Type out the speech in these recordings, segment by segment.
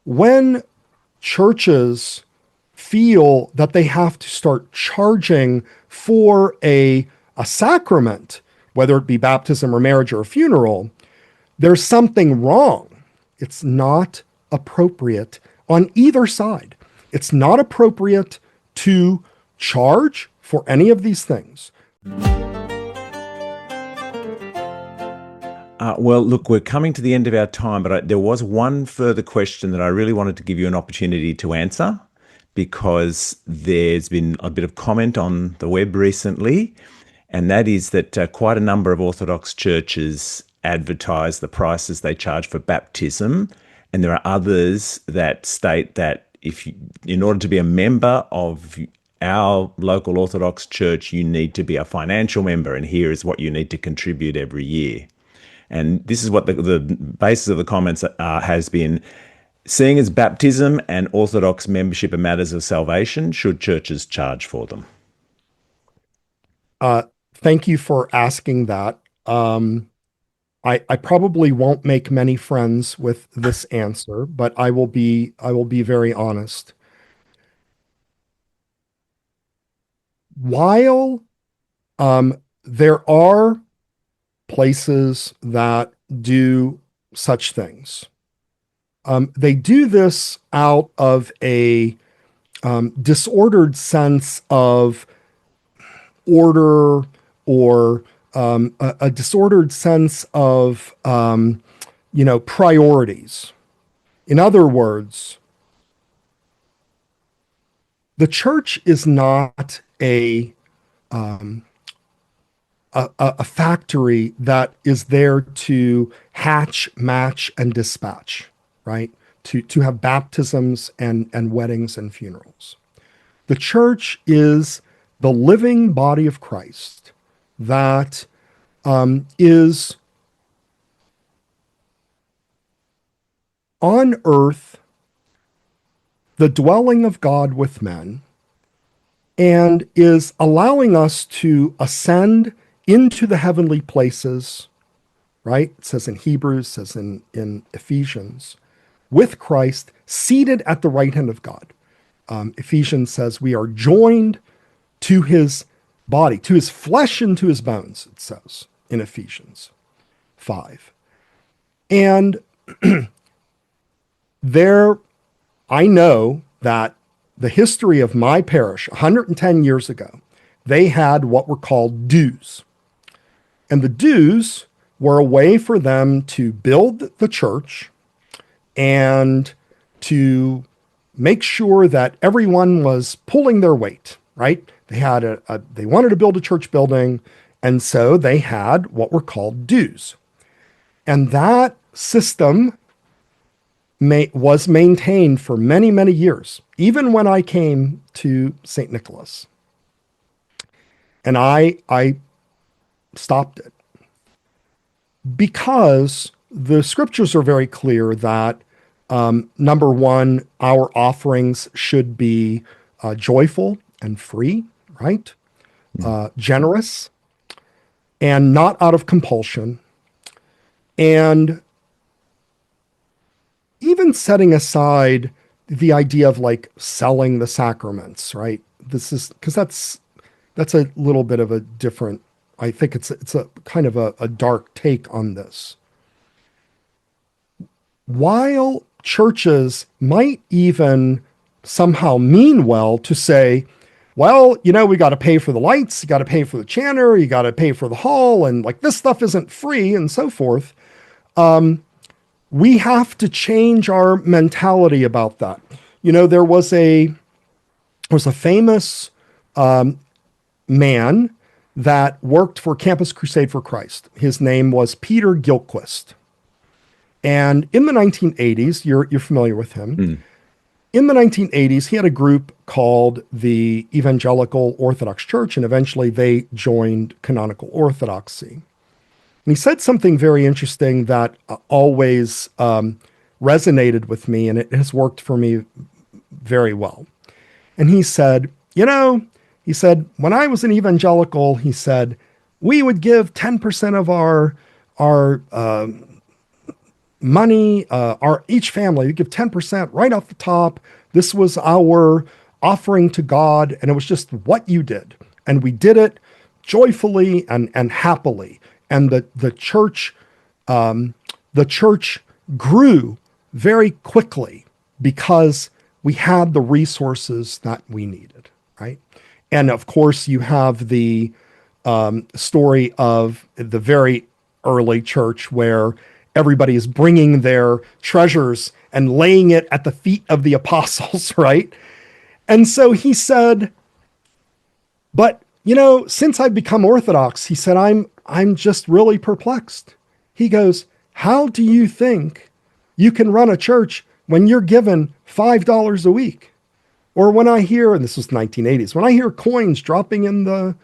when churches feel that they have to start charging for a sacrament, whether it be baptism or marriage or a funeral, there's something wrong. It's not appropriate on either side. It's not appropriate to charge for any of these things. Well, look, we're coming to the end of our time, but there was one further question that I really wanted to give you an opportunity to answer, because there's been a bit of comment on the web recently, and that is that quite a number of Orthodox churches advertise the prices they charge for baptism, and there are others that state that in order to be a member of our local Orthodox church, you need to be a financial member, and here is what you need to contribute every year. And this is what the basis of the comments has been: seeing as baptism and Orthodox membership are matters of salvation, should churches charge for them? Thank you for asking that. I probably won't make many friends with this answer, but I will be very honest. While there are places that do such things, they do this out of a disordered sense of order, or a disordered sense of priorities. In other words, the church is not a factory that is there to hatch, match, and dispatch, right? To have baptisms and weddings and funerals. The church is the living body of Christ that is on earth, the dwelling of God with men, and is allowing us to ascend into the heavenly places, right? It says in Hebrews, it says in Ephesians, with Christ seated at the right hand of God. Ephesians says we are joined to his body, to his flesh and to his bones, it says in Ephesians 5. And I know that the history of my parish, 110 years ago, they had what were called dues. And the dues were a way for them to build the church and to make sure that everyone was pulling their weight, right? They had they wanted to build a church building, and so they had what were called dues. And that system was maintained for many, many years, even when I came to St. Nicholas. And I stopped it because the scriptures are very clear that, number one, our offerings should be joyful and free, right? Generous and not out of compulsion. And even setting aside the idea of like selling the sacraments, right? This is because that's a little bit of a different, I think it's a kind of a dark take on this. While churches might even somehow mean well to say, well, we got to pay for the lights, you got to pay for the chanter, you got to pay for the hall, and like this stuff isn't free and so forth. We have to change our mentality about that. There was a famous man that worked for Campus Crusade for Christ. His name was Peter Gilquist. And in the 1980s, you're familiar with him. Mm. In the 1980s, he had a group called the Evangelical Orthodox Church, and eventually they joined Canonical Orthodoxy. And he said something very interesting that always resonated with me, and it has worked for me very well. And he said, when I was an evangelical, he said, we would give 10% of our money, each family, we give 10% right off the top. This was our offering to God, and it was just what you did. And we did it joyfully and happily. And the church grew very quickly because we had the resources that we needed, right? And of course, you have the story of the very early church where everybody is bringing their treasures and laying it at the feet of the apostles, right? And so he said, but since I've become Orthodox, he said, I'm just really perplexed. He goes, how do you think you can run a church when you're given $5 a week? Or when I hear, and this was 1980s, when I hear coins dropping in the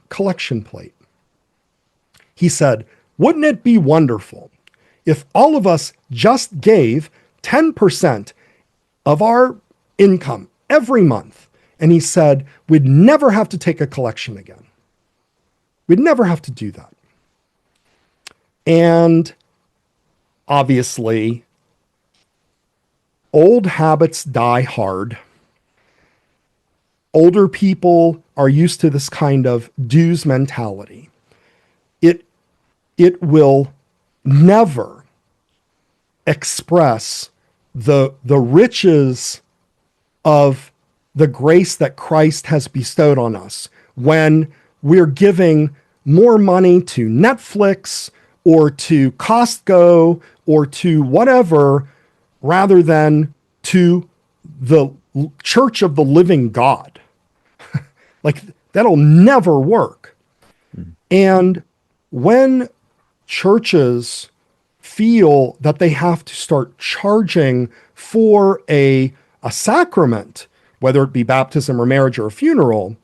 collection plate. He said, wouldn't it be wonderful if all of us just gave 10% of our income every month? And he said, we'd never have to take a collection again. We'd never have to do that. And obviously, old habits die hard. Older people are used to this kind of dues mentality. It will never express the riches of the grace that Christ has bestowed on us when we're giving more money to Netflix or to Costco or to whatever, rather than to the church of the living God. Like, that'll never work. And when churches feel that they have to start charging for a sacrament, whether it be baptism or marriage or a funeral,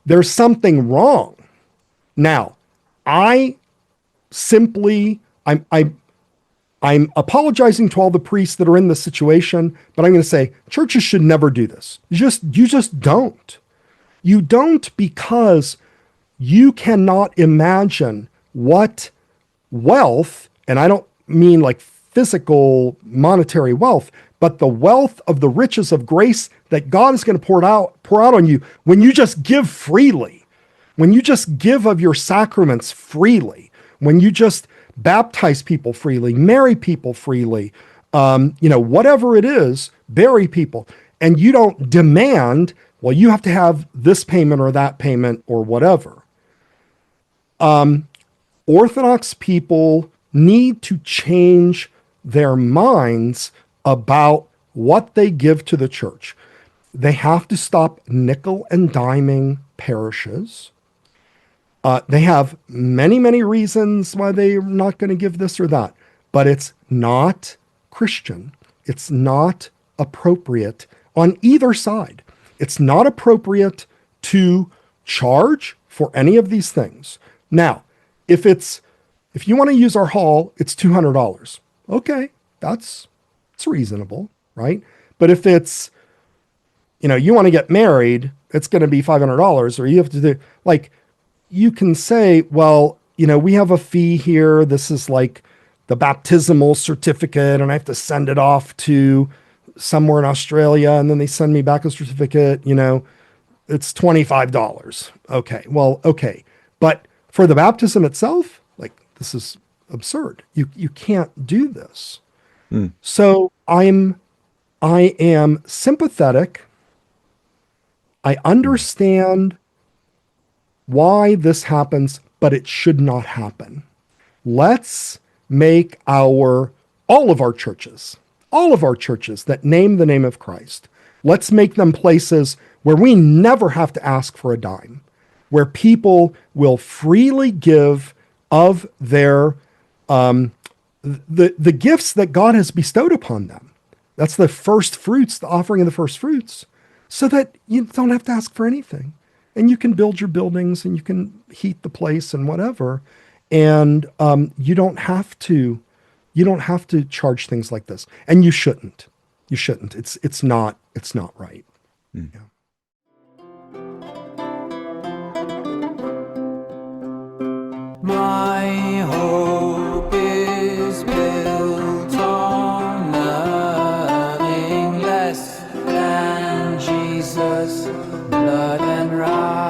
there's something wrong. Now, I'm apologizing to all the priests that are in this situation, but I'm going to say churches should never do this. You just don't. You don't, because you cannot imagine what wealth, and I don't mean like physical monetary wealth, but the wealth of the riches of grace that God is going to pour out on you when you just give freely, when you just give of your sacraments freely, when you just baptize people freely, marry people freely, whatever it is, bury people, and you don't demand, well, you have to have this payment or that payment or whatever. Orthodox people need to change their minds about what they give to the church. They have to stop nickel and diming parishes. They have many, many reasons why they're not going to give this or that, but it's not Christian. It's not appropriate on either side. It's not appropriate to charge for any of these things. Now, if you want to use our hall, it's $200. Okay, it's reasonable, right? But if it's, you want to get married, it's going to be $500, or you have to do, like, you can say, well, we have a fee here. This is like the baptismal certificate, and I have to send it off to somewhere in Australia, and then they send me back a certificate, it's $25. Okay, well, okay. But for the baptism itself, like, this is absurd. You can't do this. So I am sympathetic. I understand why this happens, but it should not happen. Let's make all of our churches that name the name of Christ, let's make them places where we never have to ask for a dime, where people will freely give of their the gifts that God has bestowed upon them. That's the first fruits, the offering of the first fruits, so that you don't have to ask for anything. And you can build your buildings and you can heat the place and whatever. And you don't have to charge things like this. And you shouldn't. It's not right. Yeah. My hope is Jesus, blood and righteousness.